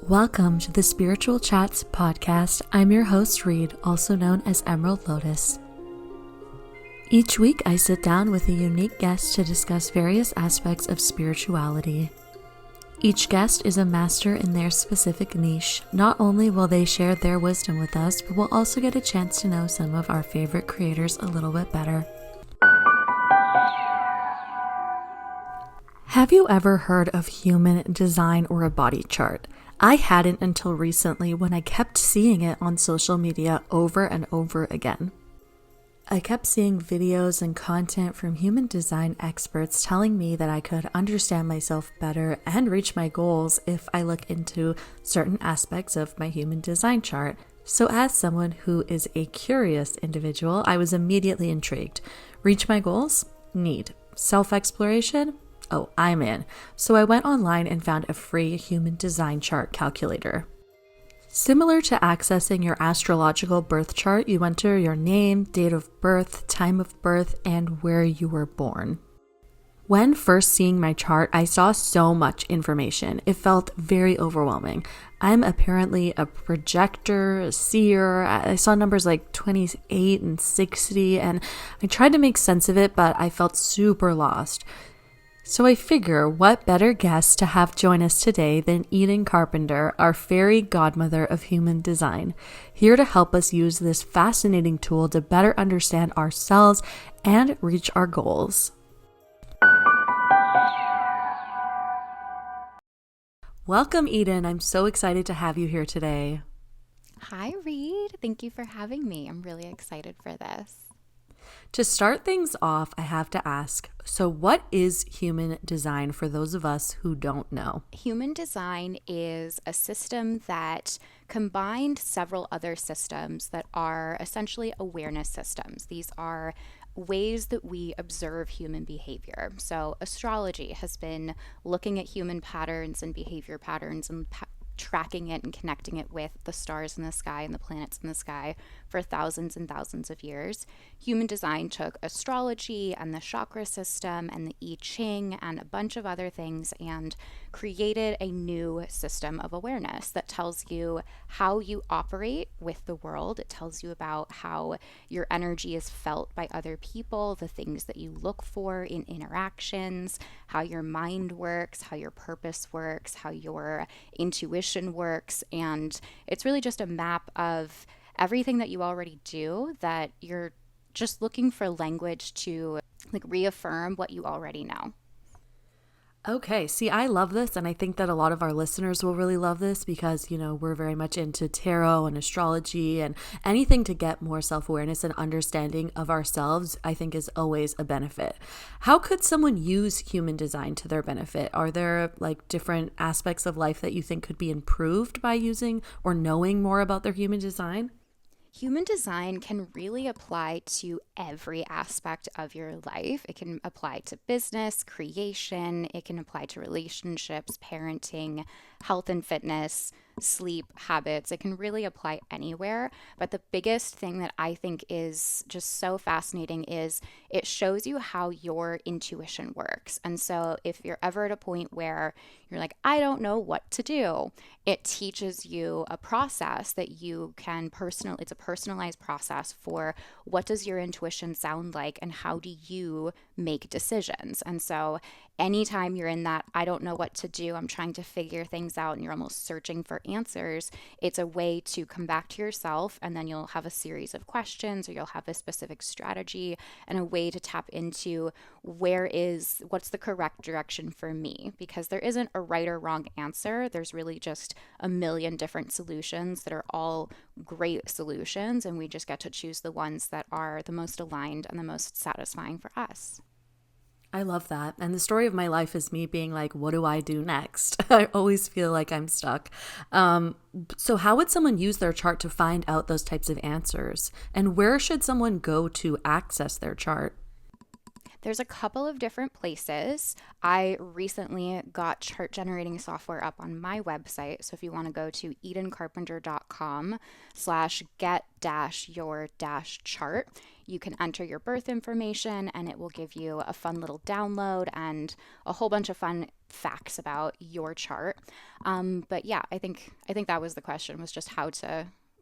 Welcome to the Spiritual Chats podcast. I'm your host, Reed, also known as Emerald Lotus. Each week, I sit down with a unique guest to discuss various aspects of spirituality. Each guest is a master in their specific niche. Not only will they share their wisdom with us, but we'll also get a chance to know some of our favorite creators a little bit better. Have you ever heard of human design or a body chart? I hadn't until recently when I kept seeing it on social media over and over again. I kept seeing videos and content from human design experts telling me that I could understand myself better and reach my goals if I look into certain aspects of my human design chart. So as someone who is a curious individual, I was immediately intrigued. Reach my goals? Need. Self-exploration? Oh, I'm in. So I went online and found a free human design chart calculator. Similar to accessing your astrological birth chart, you enter your name, date of birth, time of birth, and where you were born. When first seeing my chart, I saw so much information. It felt very overwhelming. I'm apparently a projector, a seer. I saw numbers like 28 and 60, and I tried to make sense of it, but I felt super lost. So I figure what better guest to have join us today than Carpenter, our fairy godmother of human design, here to help us use this fascinating tool to better understand ourselves and reach our goals. Welcome, Eden. I'm so excited to have you here today. Hi, Reed. Thank you for having me. I'm really excited for this. To start things off, I have to ask, so what is human design for those of us who don't know? Human design is a system that combined several other systems that are essentially awareness systems. These are ways that we observe human behavior. So astrology has been looking at human patterns and behavior patterns and tracking it and connecting it with the stars in the sky and the planets in the sky for thousands and thousands of years. Human design took astrology and the chakra system and the I Ching and a bunch of other things and created a new system of awareness that tells you how you operate with the world. It tells you about how your energy is felt by other people, the things that you look for in interactions, how your mind works, how your purpose works, how your intuition works. And it's really just a map of everything that you already do that you're just looking for language to reaffirm what you already know. Okay, see, I love this, and I think that a lot of our listeners will really love this because, we're very much into tarot and astrology, and anything to get more self-awareness and understanding of ourselves, I think is always a benefit. How could someone use human design to their benefit? Are there different aspects of life that you think could be improved by using or knowing more about their human design? Human design can really apply to every aspect of your life. It can apply to business, creation, it can apply to relationships, parenting, health and fitness, sleep habits. It can really apply anywhere. But the biggest thing that I think is just so fascinating is it shows you how your intuition works. And so if you're ever at a point where you're like, I don't know what to do, it teaches you a process that you can it's a personalized process for what does your intuition sound like and how do you make decisions. And so anytime you're in that, I don't know what to do, I'm trying to figure things out, and you're almost searching for answers, it's a way to come back to yourself, and then you'll have a series of questions or you'll have a specific strategy and a way to tap into what's the correct direction for me, because there isn't a right or wrong answer. There's really just a million different solutions that are all great solutions, and we just get to choose the ones that are the most aligned and the most satisfying for us. I love that. And the story of my life is me being like, what do I do next? I always feel like I'm stuck. So how would someone use their chart to find out those types of answers? And where should someone go to access their chart? There's a couple of different places. I recently got chart generating software up on my website. So if you want to go to edencarpenter.com/get-your-chart, you can enter your birth information and it will give you a fun little download and a whole bunch of fun facts about your chart. But yeah, I think that was the question, was just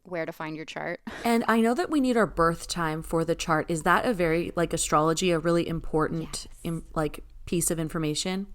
where to find your chart. And I know that we need our birth time for the chart. Is that a very, like, astrology, a really important, Yes. like, piece of information?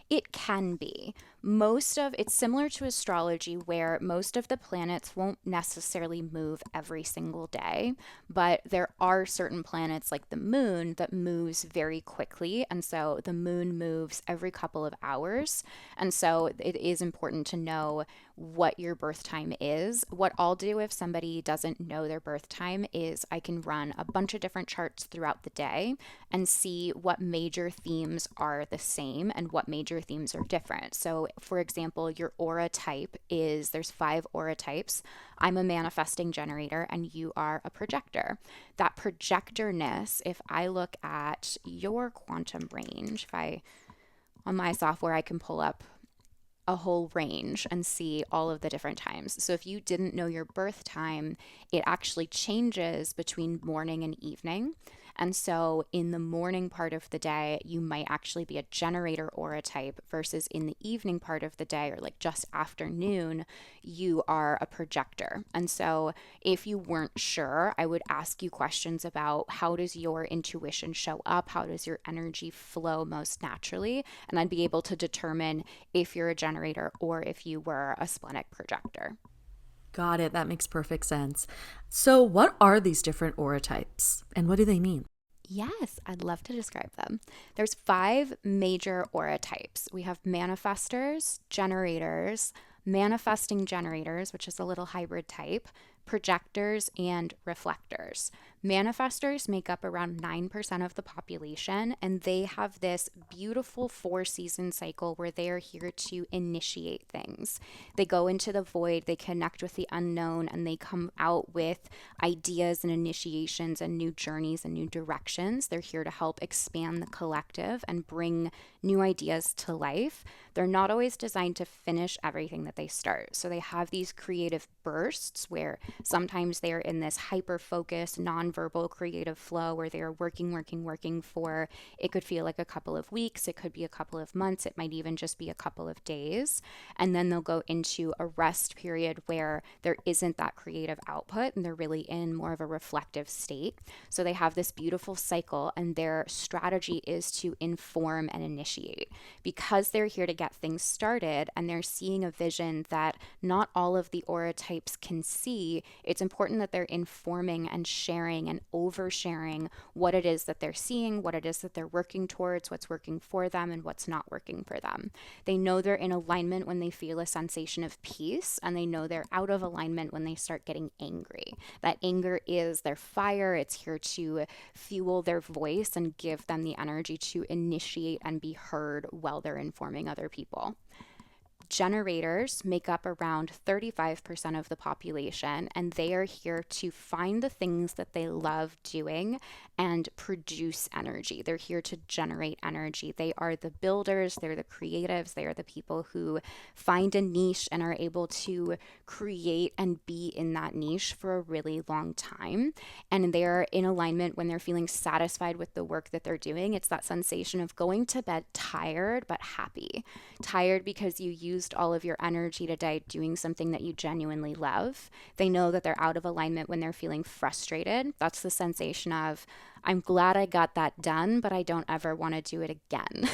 It can be. It's similar to astrology where most of the planets won't necessarily move every single day, but there are certain planets like the moon that moves very quickly. And so the moon moves every couple of hours. And so it is important to know what your birth time is. What I'll do if somebody doesn't know their birth time is I can run a bunch of different charts throughout the day and see what major themes are the same and what major themes are different. So for example, your aura type there's 5 aura types. I'm a manifesting generator and you are a projector. That projectorness, if I look at your quantum range, on my software, I can pull up a whole range and see all of the different times. So if you didn't know your birth time, it actually changes between morning and evening. And so in the morning part of the day, you might actually be a generator aura type versus in the evening part of the day, or like just afternoon, you are a projector. And so if you weren't sure, I would ask you questions about how does your intuition show up? How does your energy flow most naturally? And I'd be able to determine if you're a generator or if you were a splenic projector. Got it. That makes perfect sense. So, what are these different aura types and what do they mean? Yes, I'd love to describe them. There's 5 major aura types. We have manifestors, generators, manifesting generators, which is a little hybrid type, projectors, and reflectors. Manifestors make up around 9% of the population, and they have this beautiful 4-season cycle where they are here to initiate things. They go into the void, they connect with the unknown, and they come out with ideas and initiations and new journeys and new directions. They're here to help expand the collective and bring new ideas to life. They're not always designed to finish everything that they start. So they have these creative bursts where sometimes they're in this hyper-focused, non-verbal creative flow where they're working for, it could feel like a couple of weeks, it could be a couple of months, it might even just be a couple of days. And then they'll go into a rest period where there isn't that creative output and they're really in more of a reflective state. So they have this beautiful cycle and their strategy is to inform and initiate. Because they're here to get things started and they're seeing a vision that not all of the aura types can see, it's important that they're informing and sharing and oversharing what it is that they're seeing, what it is that they're working towards, what's working for them, and what's not working for them. They know they're in alignment when they feel a sensation of peace, and they know they're out of alignment when they start getting angry. That anger is their fire. It's here to fuel their voice and give them the energy to initiate and be heard while they're informing other people. Generators make up around 35% of the population, and they are here to find the things that they love doing and produce energy. They're here to generate energy. They are the builders, they're the creatives, they are the people who find a niche and are able to create and be in that niche for a really long time. And they're in alignment when they're feeling satisfied with the work that they're doing. It's that sensation of going to bed tired but happy. Tired because you used all of your energy today doing something that you genuinely love. They know that they're out of alignment when they're feeling frustrated. That's the sensation of, I'm glad I got that done, but I don't ever want to do it again.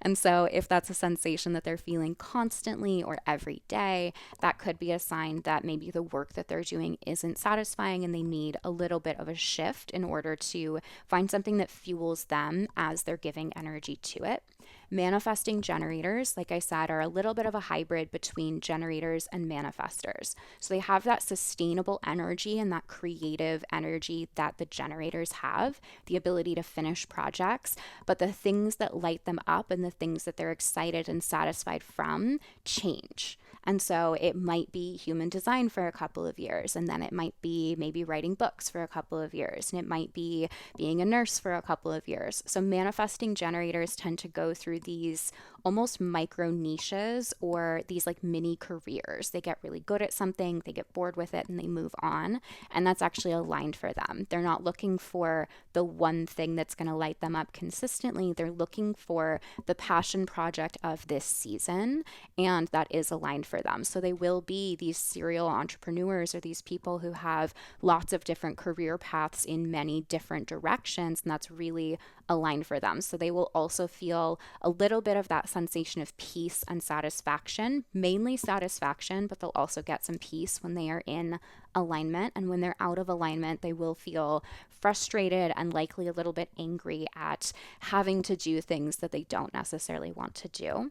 And so if that's a sensation that they're feeling constantly or every day, that could be a sign that maybe the work that they're doing isn't satisfying and they need a little bit of a shift in order to find something that fuels them as they're giving energy to it. Manifesting generators, like I said, are a little bit of a hybrid between generators and manifestors. So they have that sustainable energy and that creative energy that the generators have, the ability to finish projects, but the things that light them up and the things that they're excited and satisfied from change. And so it might be human design for a couple of years, and then it might be maybe writing books for a couple of years, and it might be being a nurse for a couple of years. So manifesting generators tend to go through these almost micro niches or these like mini careers. They get really good at something, they get bored with it, and they move on. And that's actually aligned for them. They're not looking for the one thing that's going to light them up consistently. They're looking for the passion project of this season, and that is aligned for them. So they will be these serial entrepreneurs or these people who have lots of different career paths in many different directions, and that's really aligned for them. So they will also feel a little bit of that sensation of peace and satisfaction, mainly satisfaction, but they'll also get some peace when they are in alignment. And when they're out of alignment, they will feel frustrated and likely a little bit angry at having to do things that they don't necessarily want to do.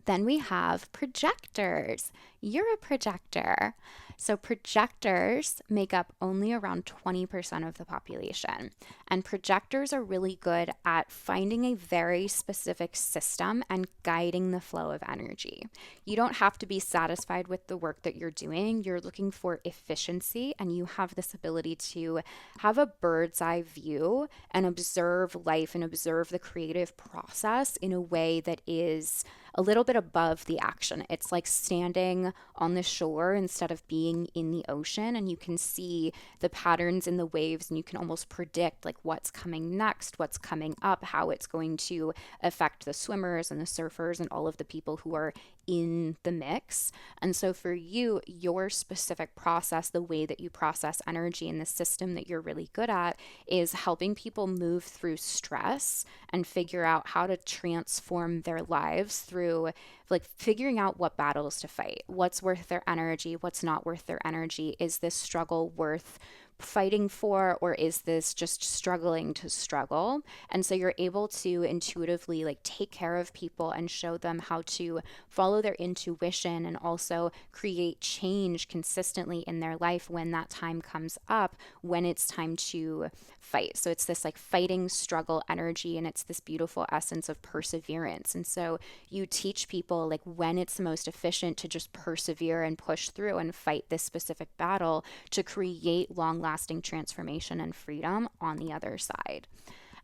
Then we have projectors. You're a projector. So projectors make up only around 20% of the population. And projectors are really good at finding a very specific system and guiding the flow of energy. You don't have to be satisfied with the work that you're doing. You're looking for efficiency, and you have this ability to have a bird's eye view and observe life and observe the creative process in a way that is a little bit above the action. It's like standing on the shore instead of being in the ocean, and you can see the patterns in the waves, and you can almost predict like what's coming next, what's coming up, how it's going to affect the swimmers and the surfers and all of the people who are in the mix. And so for you, your specific process, the way that you process energy and the system that you're really good at is helping people move through stress and figure out how to transform their lives through like figuring out what battles to fight, what's worth their energy, what's not worth their energy. Is this struggle worth fighting for, or is this just struggling to struggle? And so you're able to intuitively like take care of people and show them how to follow their intuition and also create change consistently in their life when that time comes up, when it's time to fight. So it's this like fighting struggle energy, and it's this beautiful essence of perseverance. And so you teach people like when it's the most efficient to just persevere and push through and fight this specific battle to create long-lasting transformation and freedom on the other side.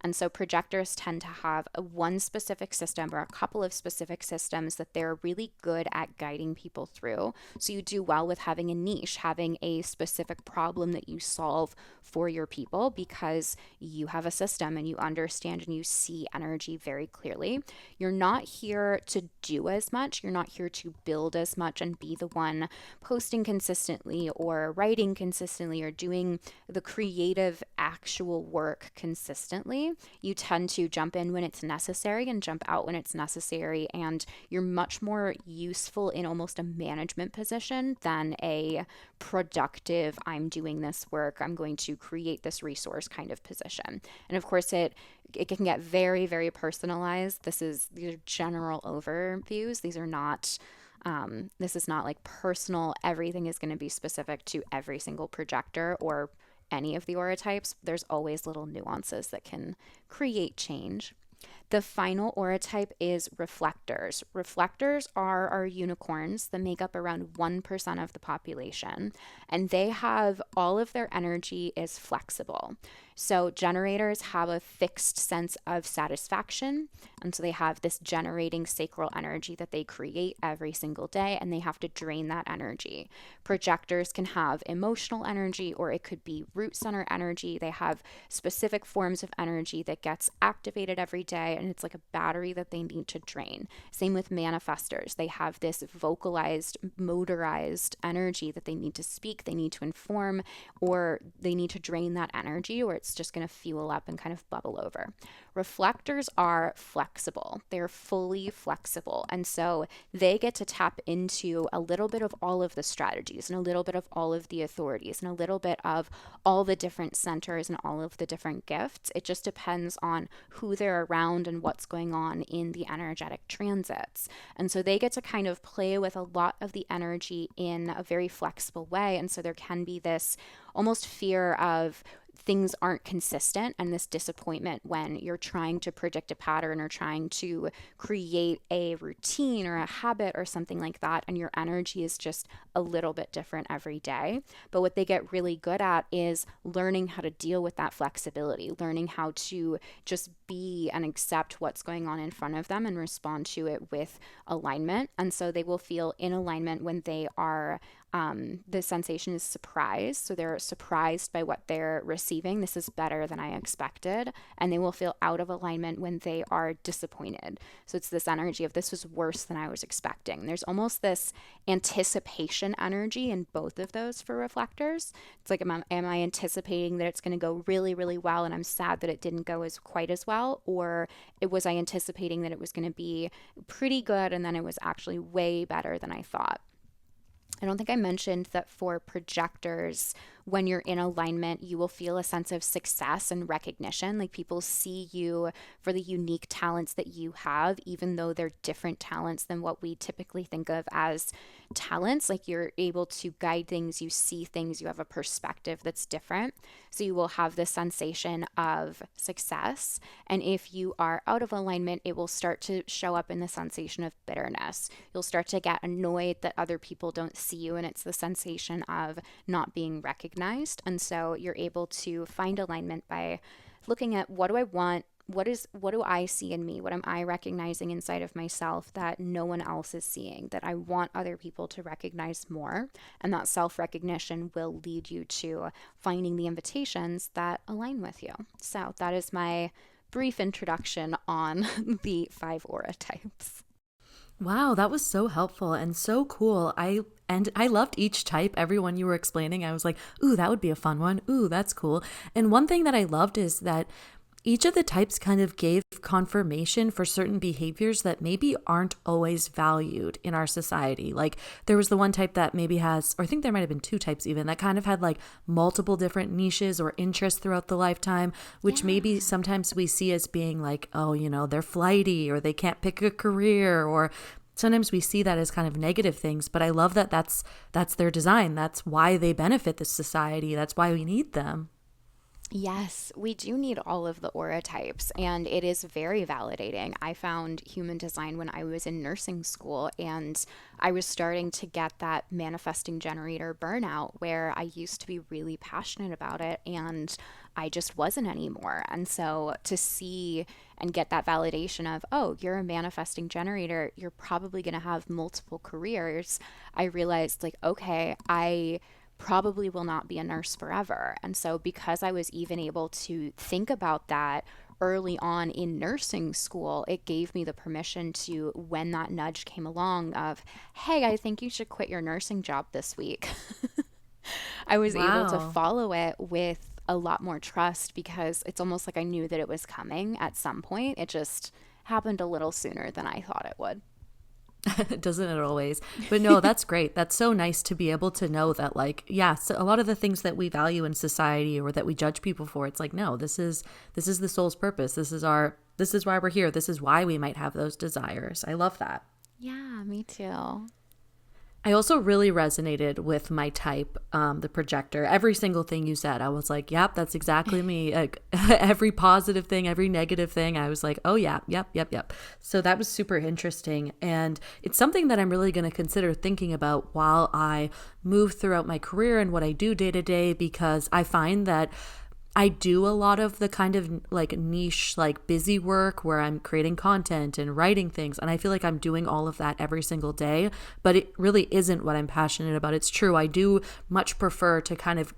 And so projectors tend to have one specific system or a couple of specific systems that they're really good at guiding people through. So you do well with having a niche, having a specific problem that you solve for your people because you have a system and you understand and you see energy very clearly. You're not here to do as much. You're not here to build as much and be the one posting consistently or writing consistently or doing the creative actual work consistently. You tend to jump in when it's necessary and jump out when it's necessary, and you're much more useful in almost a management position than a productive, I'm doing this work, I'm going to create this resource kind of position. And of course it can get very, very personalized. These are general overviews. These are not this is not like personal. Everything is going to be specific to every single projector or any of the aura types. There's always little nuances that can create change. The final aura type is reflectors. Reflectors are our unicorns that make up around 1% of the population, and they have all of their energy is flexible. So generators have a fixed sense of satisfaction, and so they have this generating sacral energy that they create every single day, and they have to drain that energy. Projectors can have emotional energy, or it could be root center energy. They have specific forms of energy that gets activated every day, and it's like a battery that they need to drain. Same with manifestors. They have this vocalized, motorized energy that they need to speak, they need to inform, or they need to drain that energy, or it's just going to fuel up and kind of bubble over. Reflectors are flexible. They're fully flexible. And so they get to tap into a little bit of all of the strategies and a little bit of all of the authorities and a little bit of all the different centers and all of the different gifts. It just depends on who they're around and what's going on in the energetic transits. And so they get to kind of play with a lot of the energy in a very flexible way. And so there can be this almost fear of things aren't consistent, and this disappointment when you're trying to predict a pattern or trying to create a routine or a habit or something like that, and your energy is just a little bit different every day. But what they get really good at is learning how to deal with that flexibility, learning how to just be and accept what's going on in front of them and respond to it with alignment. And so they will feel in alignment when they are the sensation is surprise. So they're surprised by what they're receiving. This is better than I expected. And they will feel out of alignment when they are disappointed. So it's this energy of this was worse than I was expecting. There's almost this anticipation energy in both of those for reflectors. It's like, am I anticipating that it's going to go really, really well, and I'm sad that it didn't go as quite as well? Or was I anticipating that it was going to be pretty good, and then it was actually way better than I thought? I don't think I mentioned that for projectors, when you're in alignment, you will feel a sense of success and recognition. Like people see you for the unique talents that you have, even though they're different talents than what we typically think of as talents. Like you're able to guide things, you see things, you have a perspective that's different. So you will have this sensation of success. And if you are out of alignment, it will start to show up in the sensation of bitterness. You'll start to get annoyed that other people don't see you, and it's the sensation of not being recognized. And so you're able to find alignment by looking at, what do I want? What do I see in me? What am I recognizing inside of myself that no one else is seeing, that I want other people to recognize more? And that self-recognition will lead you to finding the invitations that align with you. So that is my brief introduction on the 5 aura types. Wow, that was so helpful and so cool. I loved each type. Every one you were explaining, I was like, ooh, that would be a fun one. Ooh, that's cool. And one thing that I loved is that each of the types kind of gave confirmation for certain behaviors that maybe aren't always valued in our society. Like there was the one type that maybe has, or I think there might have been 2 types even, that kind of had like multiple different niches or interests throughout the lifetime, which maybe sometimes we see as being like, oh, they're flighty, or they can't pick a career, or sometimes we see that as kind of negative things. But I love that that's their design. That's why they benefit the society. That's why we need them. Yes, we do need all of the aura types, and it is very validating. I found human design when I was in nursing school, and I was starting to get that manifesting generator burnout where I used to be really passionate about it, and I just wasn't anymore. And so to see and get that validation of, oh, you're a manifesting generator, you're probably going to have multiple careers, I realized like, okay, I probably will not be a nurse forever. And so because I was even able to think about that early on in nursing school, it gave me the permission to, when that nudge came along of, hey, I think you should quit your nursing job this week, I was able to follow it with a lot more trust, because it's almost like I knew that it was coming at some point. It just happened a little sooner than I thought it would. Doesn't it always? But no, that's great. That's so nice to be able to know that, like, yeah, so a lot of the things that we value in society or that we judge people for, it's like, no, this is the soul's purpose. This is why we're here. This is why we might have those desires. I love that. Yeah, me too. I also really resonated with my type, the projector. Every single thing you said, I was like, yep, that's exactly me. Like, every positive thing, every negative thing, I was like, oh yeah, yep. So that was super interesting. And it's something that I'm really going to consider thinking about while I move throughout my career and what I do day to day, because I find that I do a lot of the kind of like niche, like busy work where I'm creating content and writing things. And I feel like I'm doing all of that every single day, but it really isn't what I'm passionate about. It's true. I do much prefer to kind of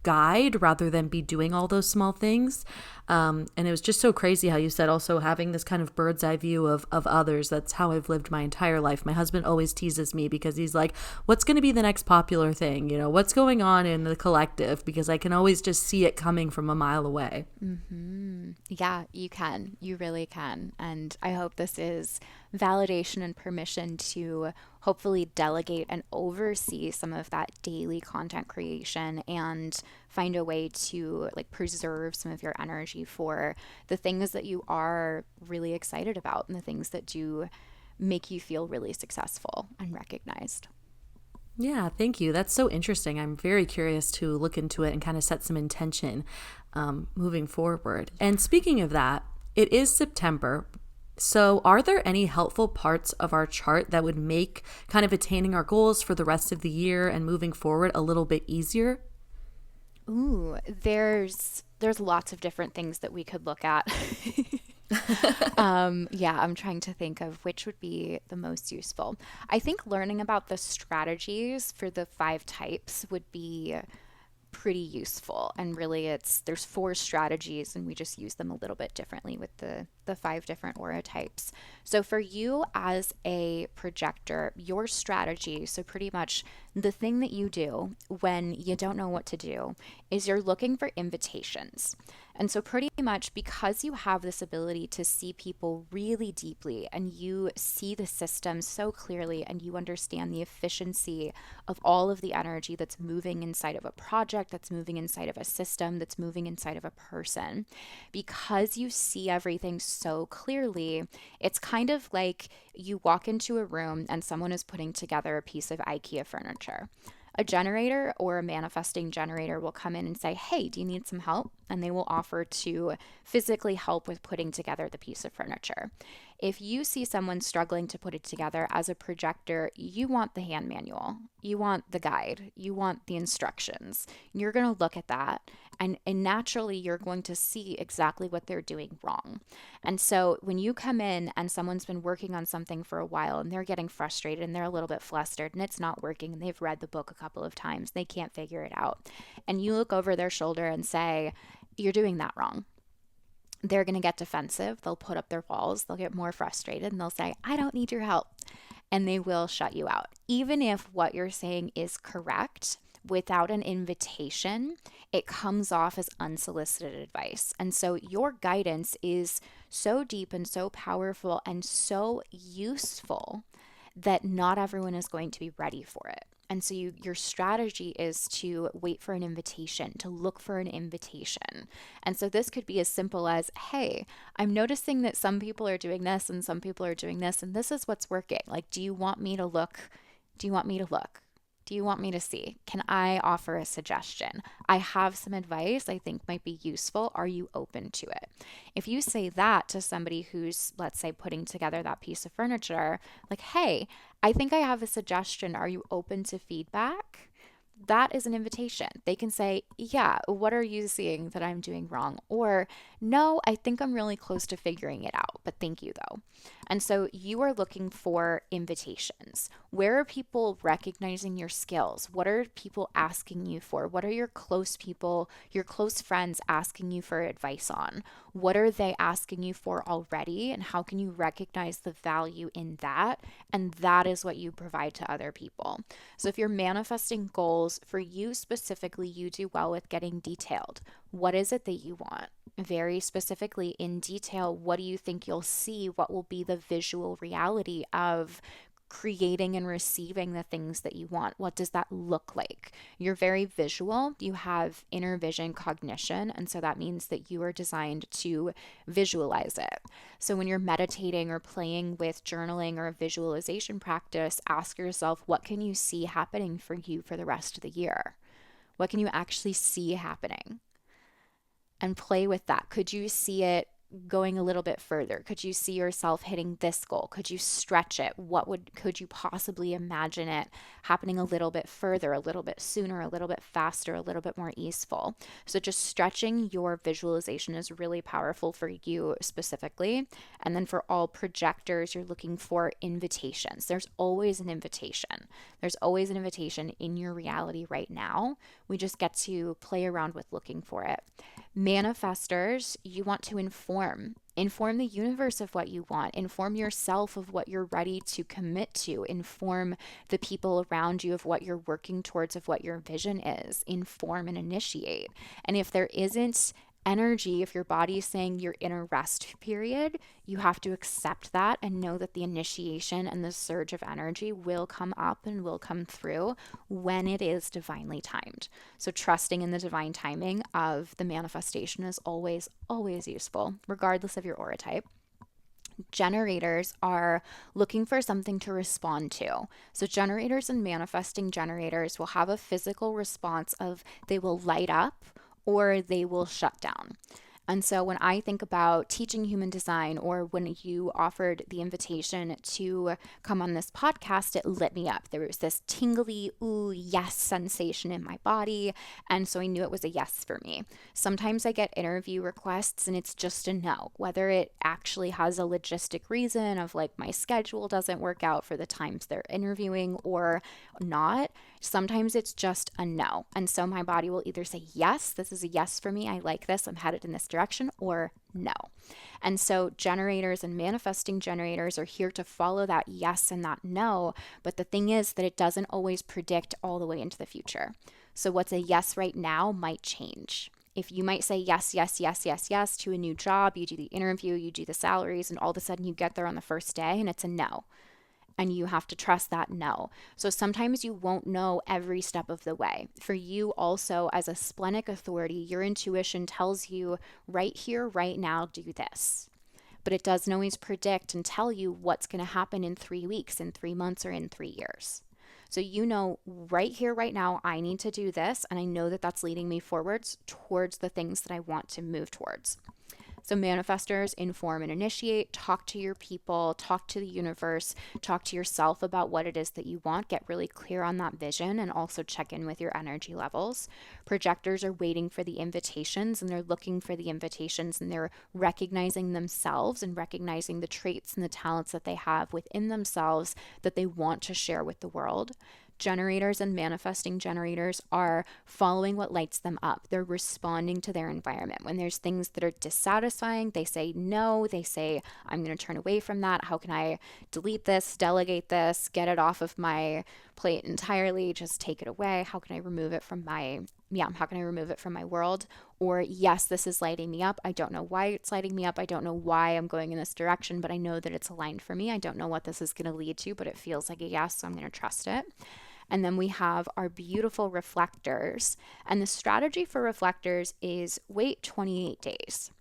guide rather than be doing all those small things. And it was just so crazy how you said also having this kind of bird's eye view of others. That's how I've lived my entire life. My husband always teases me because he's like, what's going to be the next popular thing? What's going on in the collective? Because I can always just see it coming from a mile away. Mm-hmm. Yeah, you can. You really can. And I hope this is validation and permission to hopefully delegate and oversee some of that daily content creation and find a way to like preserve some of your energy for the things that you are really excited about and the things that do make you feel really successful and recognized. Yeah, thank you. That's so interesting. I'm very curious to look into it and kind of set some intention moving forward. And speaking of that, it is September. So, are there any helpful parts of our chart that would make kind of attaining our goals for the rest of the year and moving forward a little bit easier? Ooh, there's lots of different things that we could look at. Yeah, I'm trying to think of which would be the most useful. I think learning about the strategies for the five types would be pretty useful. And really there's four strategies and we just use them a little bit differently with the five different aura types. So for you as a projector, your strategy, so pretty much the thing that you do when you don't know what to do, is you're looking for invitations. And so pretty much because you have this ability to see people really deeply and you see the system so clearly and you understand the efficiency of all of the energy that's moving inside of a project, that's moving inside of a system, that's moving inside of a person, because you see everything so clearly, it's kind of like you walk into a room and someone is putting together a piece of IKEA furniture. A generator or a manifesting generator will come in and say, "Hey, do you need some help?" And they will offer to physically help with putting together the piece of furniture. If you see someone struggling to put it together as a projector, you want the hand manual, you want the guide, you want the instructions. You're going to look at that, and naturally, you're going to see exactly what they're doing wrong. And so when you come in and someone's been working on something for a while and they're getting frustrated and they're a little bit flustered and it's not working and they've read the book a couple of times, they can't figure it out. And you look over their shoulder and say, "You're doing that wrong." They're going to get defensive. They'll put up their walls. They'll get more frustrated and they'll say, "I don't need your help." And they will shut you out. Even if what you're saying is correct, without an invitation, it comes off as unsolicited advice. And so your guidance is so deep and so powerful and so useful that not everyone is going to be ready for it. And so your strategy is to wait for an invitation, to look for an invitation. And so this could be as simple as, "Hey, I'm noticing that some people are doing this and some people are doing this, and this is what's working. Like, do you want me to look? Do you want me to look? Do you want me to see? Can I offer a suggestion? I have some advice I think might be useful. Are you open to it?" If you say that to somebody who's, let's say, putting together that piece of furniture, like, "Hey, I think I have a suggestion. Are you open to feedback?" That is an invitation. They can say, "Yeah, what are you seeing that I'm doing wrong?" Or, "No, I think I'm really close to figuring it out, but thank you though." And so you are looking for invitations. Where are people recognizing your skills? What are people asking you for? What are your close people, your close friends asking you for advice on? What are they asking you for already? And how can you recognize the value in that? And that is what you provide to other people. So if you're manifesting goals for you specifically, you do well with getting detailed. What is it that you want? Very specifically in detail, what do you think you'll see? What will be the visual reality of creating and receiving the things that you want? What does that look like? You're very visual. You have inner vision cognition. And so that means that you are designed to visualize it. So when you're meditating or playing with journaling or a visualization practice, ask yourself, what can you see happening for you for the rest of the year? What can you actually see happening? And play with that. Could you see it going a little bit further? Could you see yourself hitting this goal? Could you stretch it? Could you possibly imagine it happening a little bit further, a little bit sooner, a little bit faster, a little bit more easeful? So just stretching your visualization is really powerful for you specifically. And then for all projectors, you're looking for invitations. There's always an invitation. There's always an invitation in your reality right now. We just get to play around with looking for it. Manifestors, you want to inform the universe of what you want, inform yourself of what you're ready to commit to, inform the people around you of what you're working towards, of what your vision is, inform and initiate. And if there isn't energy, if your body is saying you're in a rest period, you have to accept that and know that the initiation and the surge of energy will come up and will come through when it is divinely timed. So trusting in the divine timing of the manifestation is always, always useful, regardless of your aura type. Generators are looking for something to respond to. So generators and manifesting generators will have a physical response of they will light up or they will shut down. And so when I think about teaching human design, or when you offered the invitation to come on this podcast, it lit me up. There was this tingly, ooh, yes sensation in my body. And so I knew it was a yes for me. Sometimes I get interview requests and it's just a no, whether it actually has a logistic reason of like my schedule doesn't work out for the times they're interviewing or not. Sometimes it's just a no. And so my body will either say, yes, this is a yes for me. I like this. I'm headed in this direction, or no. And so generators and manifesting generators are here to follow that yes and that no. But the thing is that it doesn't always predict all the way into the future. So what's a yes right now might change. If you might say yes, yes, yes, yes, yes to a new job, you do the interview, you do the salaries, and all of a sudden you get there on the first day and it's a no. And you have to trust that no. So sometimes you won't know every step of the way. For you also, as a splenic authority, your intuition tells you right here, right now, do this. But it doesn't always predict and tell you what's going to happen in 3 weeks, in 3 months, or in 3 years. So you know right here, right now, I need to do this. And I know that that's leading me forwards towards the things that I want to move towards. So manifestors inform and initiate, talk to your people, talk to the universe, talk to yourself about what it is that you want, get really clear on that vision, and also check in with your energy levels. Projectors are waiting for the invitations, and they're looking for the invitations, and they're recognizing themselves and recognizing the traits and the talents that they have within themselves that they want to share with the world. Generators and manifesting generators are following what lights them up. They're responding to their environment. When there's things that are dissatisfying, they say no. They say, I'm going to turn away from that. How can I delete this, delegate this, get it off of my plate entirely, just take it away? How can I remove it from my world? Or yes, this is lighting me up. I don't know why it's lighting me up. I don't know why I'm going in this direction, but I know that it's aligned for me. I don't know what this is going to lead to, but it feels like a yes, so I'm going to trust it. And then we have our beautiful reflectors. And the strategy for reflectors is wait 28 days.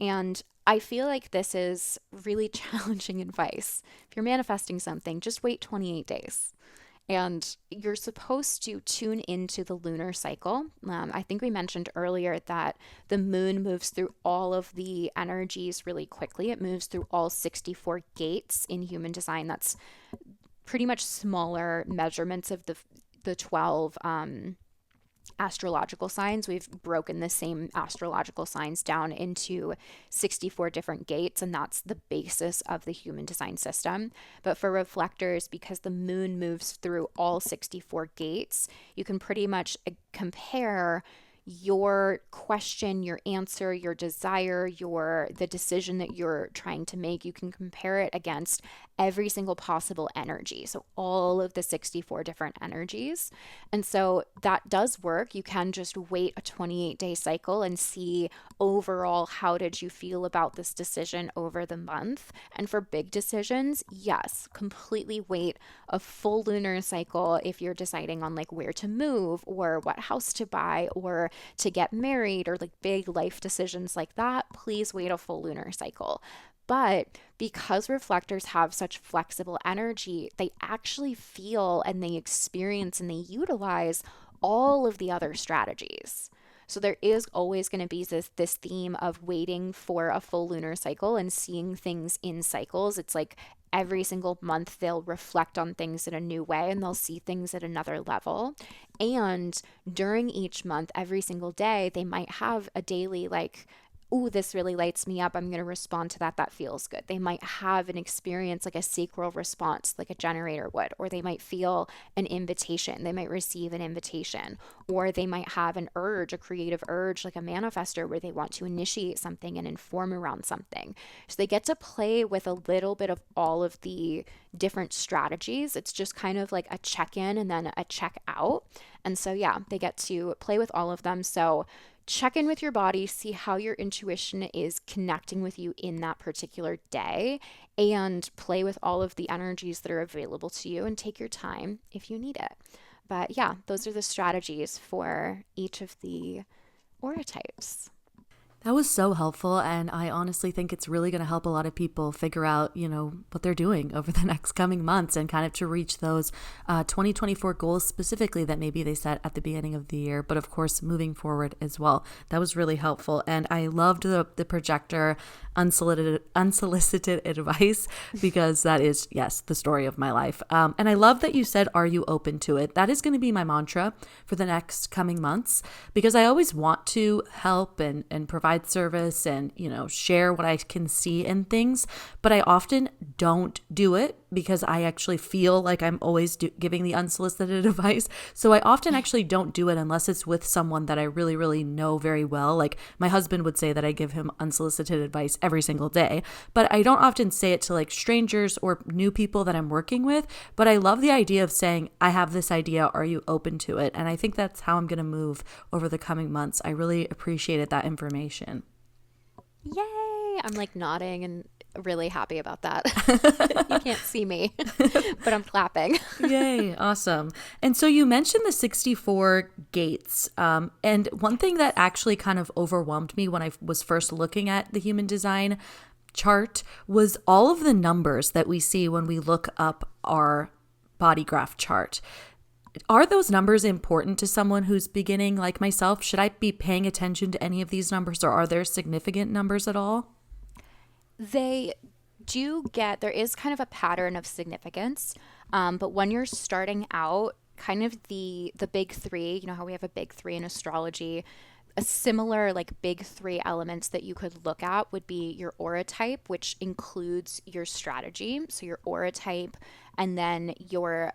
And I feel like this is really challenging advice. If you're manifesting something, just wait 28 days. And you're supposed to tune into the lunar cycle. I think we mentioned earlier that the moon moves through all of the energies really quickly. It moves through all 64 gates in human design. That's pretty much smaller measurements of the 12 astrological signs. We've broken the same astrological signs down into 64 different gates, and that's the basis of the human design system. But for reflectors, because the moon moves through all 64 gates, you can pretty much compare your question, your answer, your desire, the decision that you're trying to make. You can compare it against every single possible energy. So all of the 64 different energies. And so that does work. You can just wait a 28-day cycle and see overall, how did you feel about this decision over the month? And for big decisions, yes, completely wait a full lunar cycle if you're deciding on like where to move or what house to buy or to get married or like big life decisions like that. Please wait a full lunar cycle. But because reflectors have such flexible energy, they actually feel and they experience and they utilize all of the other strategies. So there is always going to be this theme of waiting for a full lunar cycle and seeing things in cycles. It's like every single month they'll reflect on things in a new way and they'll see things at another level. And during each month, every single day, they might have a daily like, ooh, this really lights me up. I'm going to respond to that. That feels good. They might have an experience like a sacral response, like a generator would, or they might feel an invitation. They might receive an invitation, or they might have an urge, a creative urge, like a manifestor where they want to initiate something and inform around something. So they get to play with a little bit of all of the different strategies. It's just kind of like a check-in and then a check-out. And so, yeah, they get to play with all of them. So check in with your body, see how your intuition is connecting with you in that particular day, and play with all of the energies that are available to you and take your time if you need it. But yeah, those are the strategies for each of the aura types. That was so helpful, and I honestly think it's really going to help a lot of people figure out, what they're doing over the next coming months and kind of to reach those 2024 goals specifically that maybe they set at the beginning of the year, but of course moving forward as well. That was really helpful, and I loved the projector unsolicited advice because that is, yes, the story of my life. And I love that you said, "Are you open to it?" That is going to be my mantra for the next coming months because I always want to help and provide service and share what I can see in things, but I often don't do it because I actually feel like I'm always giving the unsolicited advice. So I often actually don't do it unless it's with someone that I really, really know very well. Like my husband would say that I give him unsolicited advice every single day, but I don't often say it to like strangers or new people that I'm working with. But I love the idea of saying, "I have this idea. Are you open to it?" And I think that's how I'm going to move over the coming months. I really appreciated that information. Yay! I'm like nodding and really happy about that. You can't see me, but I'm clapping. Yay, awesome. And so you mentioned the 64 gates. And one thing that actually kind of overwhelmed me when I was first looking at the human design chart was all of the numbers that we see when we look up our body graph chart. Are those numbers important to someone who's beginning like myself? Should I be paying attention to any of these numbers, or are there significant numbers at all? They there is kind of a pattern of significance, but when you're starting out, kind of the big three, you know how we have a big three in astrology, a similar like big three elements that you could look at would be your aura type, which includes your strategy. So your aura type, and then your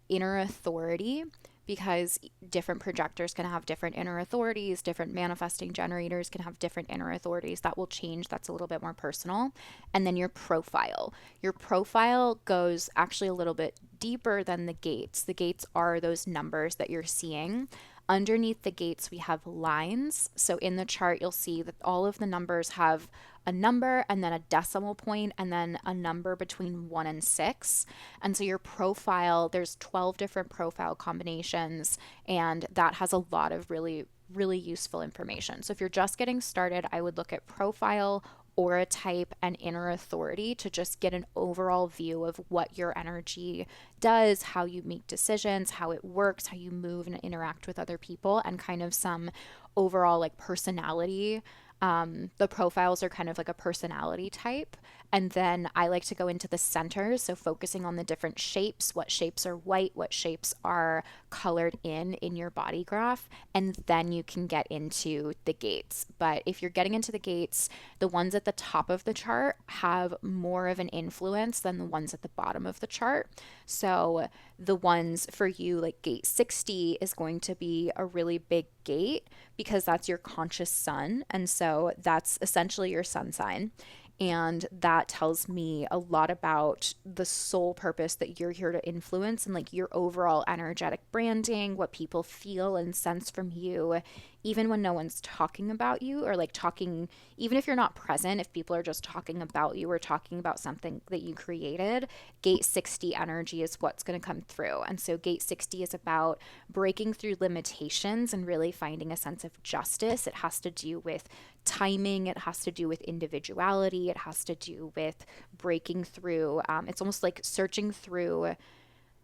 inner authority, because different projectors can have different inner authorities, different manifesting generators can have different inner authorities. That will change. That's a little bit more personal. And then your profile. Your profile goes actually a little bit deeper than the gates. The gates are those numbers that you're seeing. Underneath the gates, we have lines. So in the chart, you'll see that all of the numbers have a number and then a decimal point and then a number between 1 and 6. And so your profile, there's 12 different profile combinations, and that has a lot of really, really useful information. So if you're just getting started, I would look at profile, aura type, and inner authority to just get an overall view of what your energy does, how you make decisions, how it works, how you move and interact with other people, and kind of some overall like personality. The profiles are kind of like a personality type. And then I like to go into the centers, so focusing on the different shapes, what shapes are white, what shapes are colored in your body graph, and then you can get into the gates. But if you're getting into the gates, the ones at the top of the chart have more of an influence than the ones at the bottom of the chart. So the ones for you, like gate 60 is going to be a really big gate because that's your conscious sun. And so that's essentially your sun sign. And that tells me a lot about the sole purpose that you're here to influence and like your overall energetic branding, what people feel and sense from you, even when no one's talking about you or like talking, even if you're not present, if people are just talking about you or talking about something that you created, gate 60 energy is what's going to come through. And so gate 60 is about breaking through limitations and really finding a sense of justice. It has to do with timing, it has to do with individuality, it has to do with breaking through. It's almost like searching through,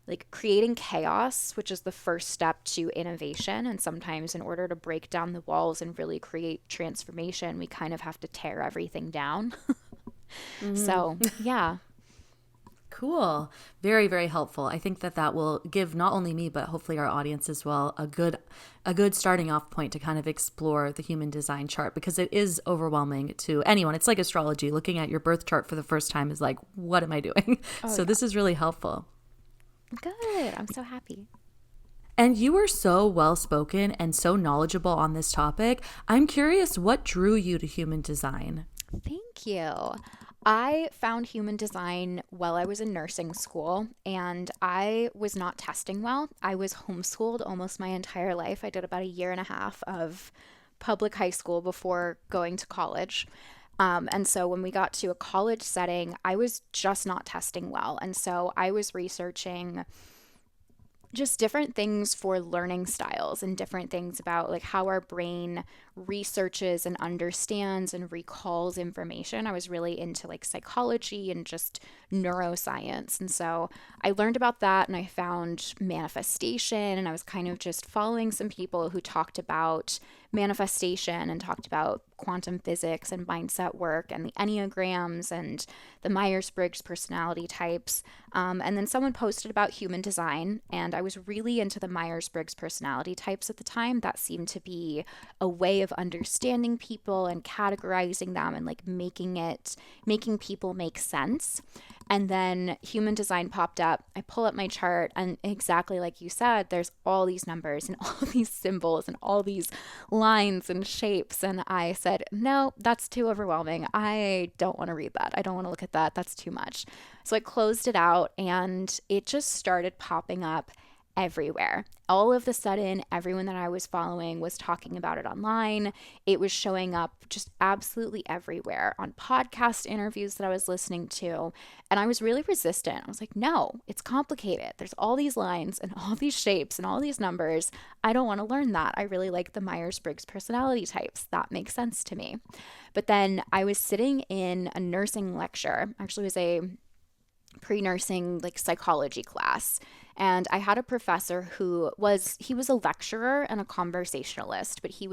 like creating chaos, which is the first step to innovation. And sometimes in order to break down the walls and really create transformation, we kind of have to tear everything down. So yeah. Cool. Very, very helpful. I think that will give not only me, but hopefully our audience as well, a good starting off point to kind of explore the human design chart, because it is overwhelming to anyone. It's like astrology. Looking at your birth chart for the first time is like, what am I doing? So this is really helpful. Good. I'm so happy. And you were so well-spoken and so knowledgeable on this topic. I'm curious, what drew you to human design? Thank you. I found human design while I was in nursing school, and I was not testing well. I was homeschooled almost my entire life. I did about a year and a half of public high school before going to college. And so when we got to a college setting, I was just not testing well. And so I was researching just different things for learning styles and different things about like how our brain researches and understands and recalls information. I was really into like psychology and just neuroscience. And so I learned about that and I found manifestation, and I was kind of just following some people who talked about manifestation and talked about quantum physics and mindset work and the Enneagrams and the Myers-Briggs personality types. And then someone posted about human design, and I was really into the Myers-Briggs personality types at the time. That seemed to be a way of understanding people and categorizing them and like making people make sense. And then human design popped up. I pull up my chart, and exactly like you said, there's all these numbers and all these symbols and all these lines and shapes. And I said, no, that's too overwhelming. I don't want to read that. I don't want to look at that. That's too much. So I closed it out, and it just started popping up everywhere. All of a sudden, everyone that I was following was talking about it online. It was showing up just absolutely everywhere on podcast interviews that I was listening to. And I was really resistant. I was like, no, it's complicated. There's all these lines and all these shapes and all these numbers. I don't want to learn that. I really like the Myers-Briggs personality types. That makes sense to me. But then I was sitting in a nursing lecture. Actually, it was a pre-nursing like psychology class, and I had a professor he was a lecturer and a conversationalist, but he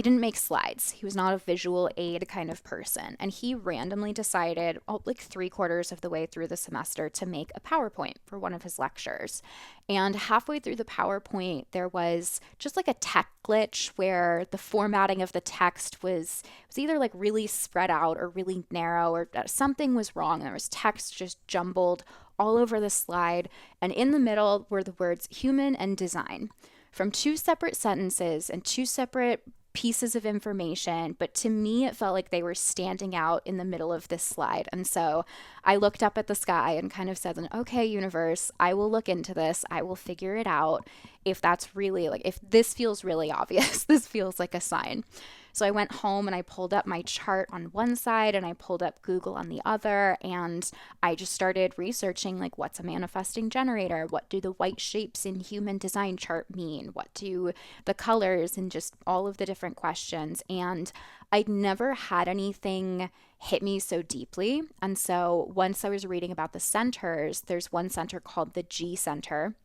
didn't make slides. He was not a visual aid kind of person. And he randomly decided, like 3/4 of the way through the semester, to make a PowerPoint for one of his lectures. And halfway through the PowerPoint, there was just like a tech glitch where the formatting of the text was either like really spread out or really narrow, or something was wrong. There was text just jumbled all over the slide. And in the middle were the words human and design from two separate sentences and two separate pieces of information, but to me it felt like they were standing out in the middle of this slide. And so I looked up at the sky and kind of said, okay, universe, I will look into this. I will figure it out. If that's really like, if this feels really obvious, this feels like a sign. So I went home and I pulled up my chart on one side and I pulled up Google on the other, and I just started researching like, what's a manifesting generator? What do the white shapes in human design chart mean? What do the colors, and just all of the different questions. And I'd never had anything hit me so deeply. And so once I was reading about the centers, there's one center called the G center,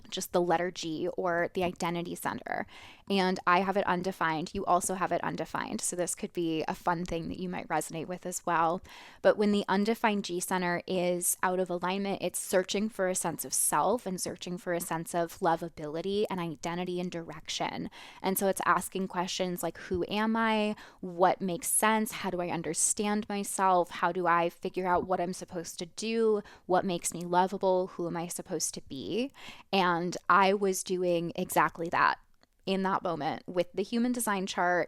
just the letter G, or the identity center. And I have it undefined. You also have it undefined. So this could be a fun thing that you might resonate with as well. But when the undefined G center is out of alignment, it's searching for a sense of self and searching for a sense of lovability and identity and direction. And so it's asking questions like, who am I? What makes sense? How do I understand myself? How do I figure out what I'm supposed to do? What makes me lovable? Who am I supposed to be? And I was doing exactly that in that moment with the human design chart,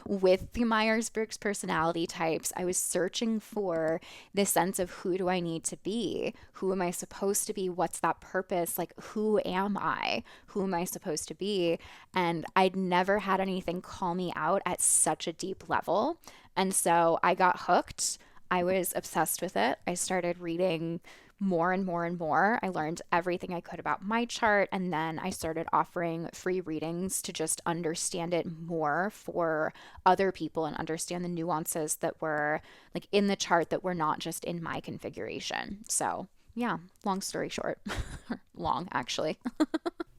with the Myers-Briggs personality types. I was searching for this sense of, who do I need to be? Who am I supposed to be? What's that purpose? Like, who am I? Who am I supposed to be? And I'd never had anything call me out at such a deep level. And so I got hooked. I was obsessed with it. I started reading more and more and more. I learned everything I could about my chart, and then I started offering free readings to just understand it more for other people and understand the nuances that were like in the chart that were not just in my configuration. So yeah, long story short, long actually.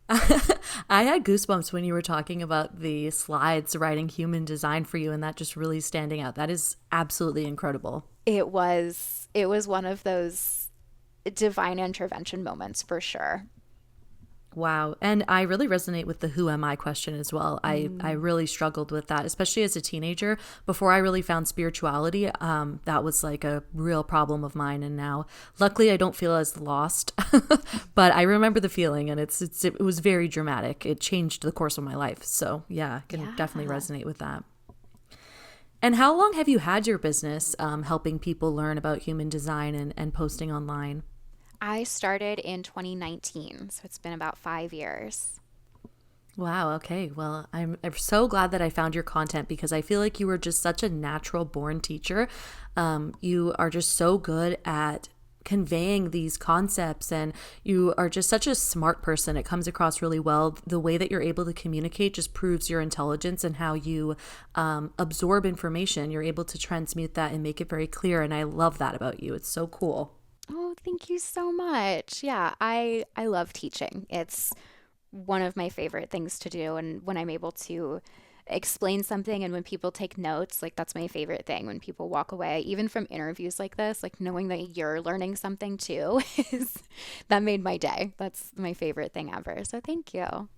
I had goosebumps when you were talking about the slides writing human design for you, and that just really standing out. That is absolutely incredible. It was one of those divine intervention moments for sure. Wow. And I really resonate with the who am I question as well. I really struggled with that, especially as a teenager. Before I really found spirituality, that was like a real problem of mine. And now, luckily, I don't feel as lost, but I remember the feeling, and it was very dramatic. It changed the course of my life. So yeah, I can definitely resonate with that. And how long have you had your business helping people learn about human design and posting online? I started in 2019, so it's been about 5 years. Wow. Okay. Well, I'm so glad that I found your content, because I feel like you were just such a natural born teacher. You are just so good at conveying these concepts, and you are just such a smart person. It comes across really well. The way that you're able to communicate just proves your intelligence and how you absorb information. You're able to transmute that and make it very clear, and I love that about you. It's so cool. Oh, thank you so much. Yeah, I love teaching. It's one of my favorite things to do, and when I'm able to explain something and when people take notes, like that's my favorite thing. When people walk away, even from interviews like this, like knowing that you're learning something too is that made my day. That's my favorite thing ever. So thank you.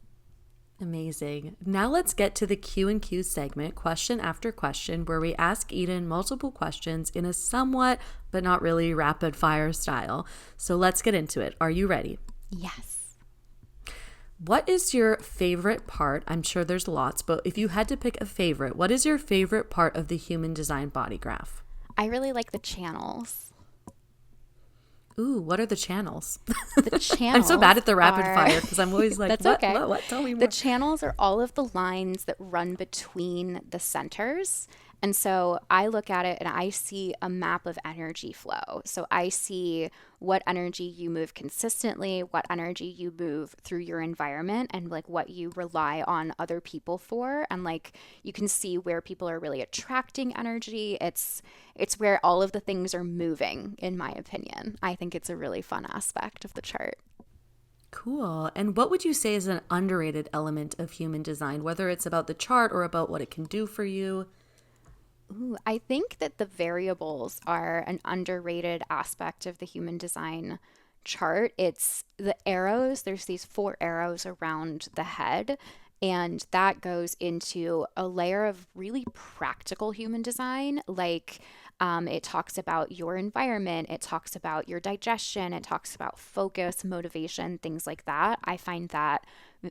Amazing. Now let's get to the Q&Q segment, question after question, where we ask Eden multiple questions in a somewhat but not really rapid fire style. So let's get into it. Are you ready? Yes. What is your favorite part? I'm sure there's lots, but if you had to pick a favorite, what is your favorite part of the human design body graph? I really like the channels. Ooh, what are the channels? The channels I'm so bad at the rapid are... fire because I'm always like, That's what, okay. what? Tell me more. The channels are all of the lines that run between the centers. And so I look at it and I see a map of energy flow. So I see what energy you move consistently, what energy you move through your environment, and like what you rely on other people for. And like you can see where people are really attracting energy. It's where all of the things are moving, in my opinion. I think it's a really fun aspect of the chart. Cool. And what would you say is an underrated element of human design, whether it's about the chart or about what it can do for you? Ooh, I think that the variables are an underrated aspect of the human design chart. It's the arrows. There's these 4 arrows around the head, and that goes into a layer of really practical human design. Like it talks about your environment, it talks about your digestion, it talks about focus, motivation, things like that. I find that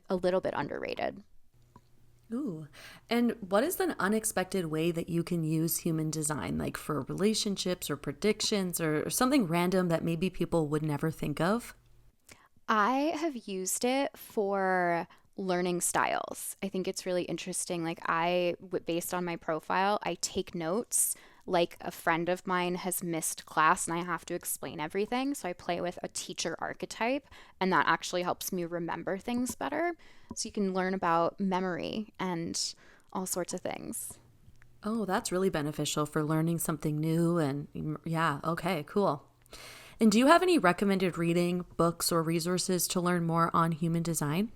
a little bit underrated. Ooh. And what is an unexpected way that you can use human design, like for relationships or predictions or something random that maybe people would never think of? I have used it for learning styles. I think it's really interesting. Like based on my profile, I take notes. Like a friend of mine has missed class and I have to explain everything. So I play with a teacher archetype, and that actually helps me remember things better. So you can learn about memory and all sorts of things. Oh, that's really beneficial for learning something new. And yeah, okay, cool. And do you have any recommended reading, books, or resources to learn more on human design?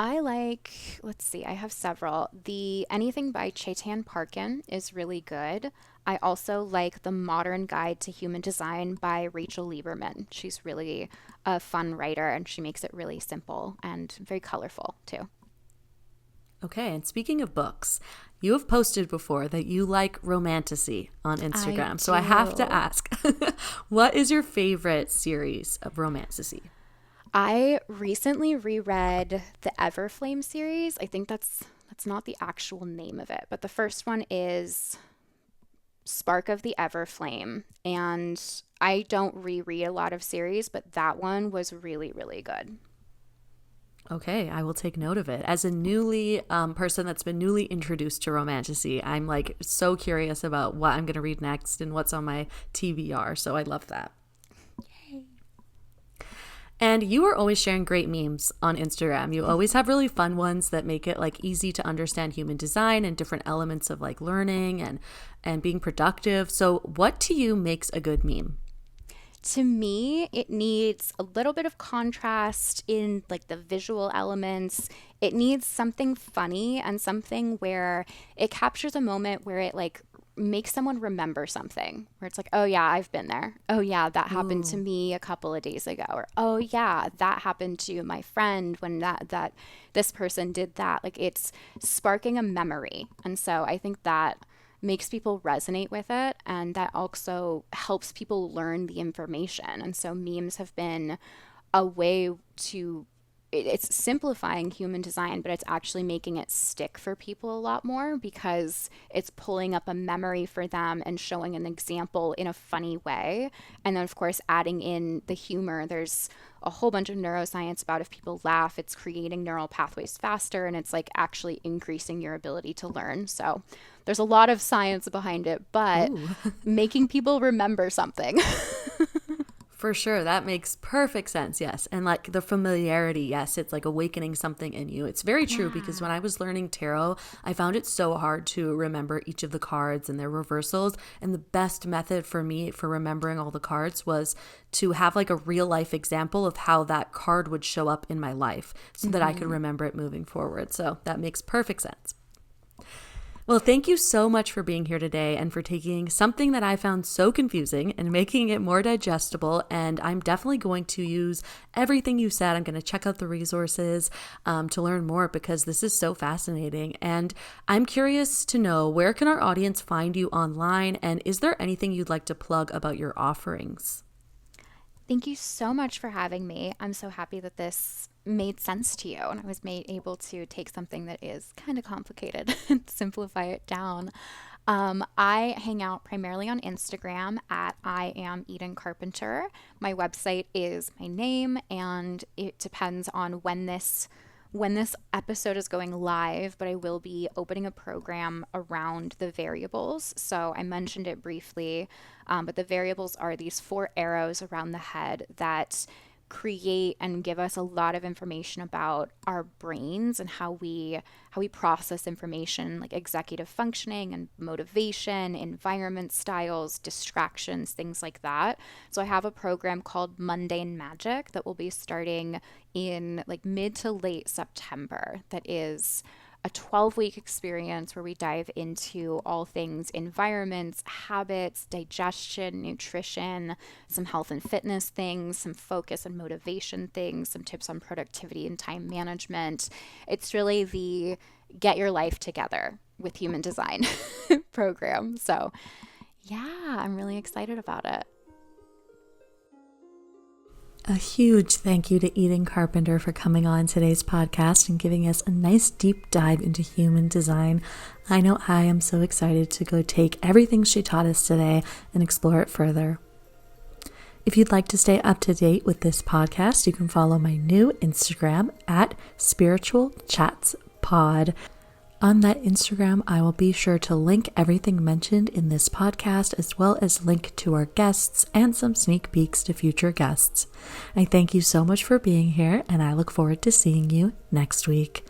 I like, let's see, I have several. The Anything by Chetan Parkin is really good. I also like The Modern Guide to Human Design by Rachel Lieberman. She's really a fun writer and she makes it really simple and very colorful too. Okay, and speaking of books, you have posted before that you like romantasy on Instagram. So I have to ask, what is your favorite series of romantasy? I recently reread the Everflame series. I think that's not the actual name of it, but the first one is Spark of the Everflame. And I don't reread a lot of series, but that one was really, really good. Okay, I will take note of it. As a newly person that's been newly introduced to romantasy, I'm like so curious about what I'm going to read next and what's on my TBR. So I love that. And you are always sharing great memes on Instagram. You always have really fun ones that make it like easy to understand human design and different elements of like learning and being productive. So what to you makes a good meme? To me, it needs a little bit of contrast in like the visual elements. It needs something funny and something where it captures a moment where it like makes someone remember something, where it's like, oh yeah, I've been there. Oh yeah, that happened to me a couple of days ago. Or oh yeah, that happened to my friend when that this person did that. Like it's sparking a memory. And so I think that makes people resonate with it, and that also helps people learn the information. And so memes have been a way to it's simplifying human design, but it's actually making it stick for people a lot more because it's pulling up a memory for them and showing an example in a funny way. And then, of course, adding in the humor. There's a whole bunch of neuroscience about if people laugh, it's creating neural pathways faster, and it's like actually increasing your ability to learn. So there's a lot of science behind it, but making people remember something. For sure. That makes perfect sense. Yes. And like the familiarity. Yes. It's like awakening something in you. It's very true because when I was learning tarot, I found it so hard to remember each of the cards and their reversals. And the best method for me for remembering all the cards was to have like a real life example of how that card would show up in my life so that I could remember it moving forward. So that makes perfect sense. Well, thank you so much for being here today and for taking something that I found so confusing and making it more digestible. And I'm definitely going to use everything you said. I'm going to check out the resources to learn more because this is so fascinating. And I'm curious to know, where can our audience find you online? And is there anything you'd like to plug about your offerings? Thank you so much for having me. I'm so happy that this made sense to you and I was able to take something that is kind of complicated and simplify it down. I hang out primarily on Instagram at I am Eden Carpenter. My website is my name, and it depends on when this episode is going live, but I will be opening a program around the variables. So I mentioned it briefly, but the variables are these 4 arrows around the head that create and give us a lot of information about our brains and how we process information, like executive functioning and motivation, environment styles, distractions, things like that. So I have a program called Mundane Magic that will be starting in like mid to late September. That is a 12-week experience where we dive into all things environments, habits, digestion, nutrition, some health and fitness things, some focus and motivation things, some tips on productivity and time management. It's really the get your life together with human design program. So yeah, I'm really excited about it. A huge thank you to Eden Carpenter for coming on today's podcast and giving us a nice deep dive into human design. I know I am so excited to go take everything she taught us today and explore it further. If you'd like to stay up to date with this podcast, you can follow my new Instagram at Spiritual Chats Pod. On that Instagram, I will be sure to link everything mentioned in this podcast, as well as link to our guests and some sneak peeks to future guests. I thank you so much for being here, and I look forward to seeing you next week.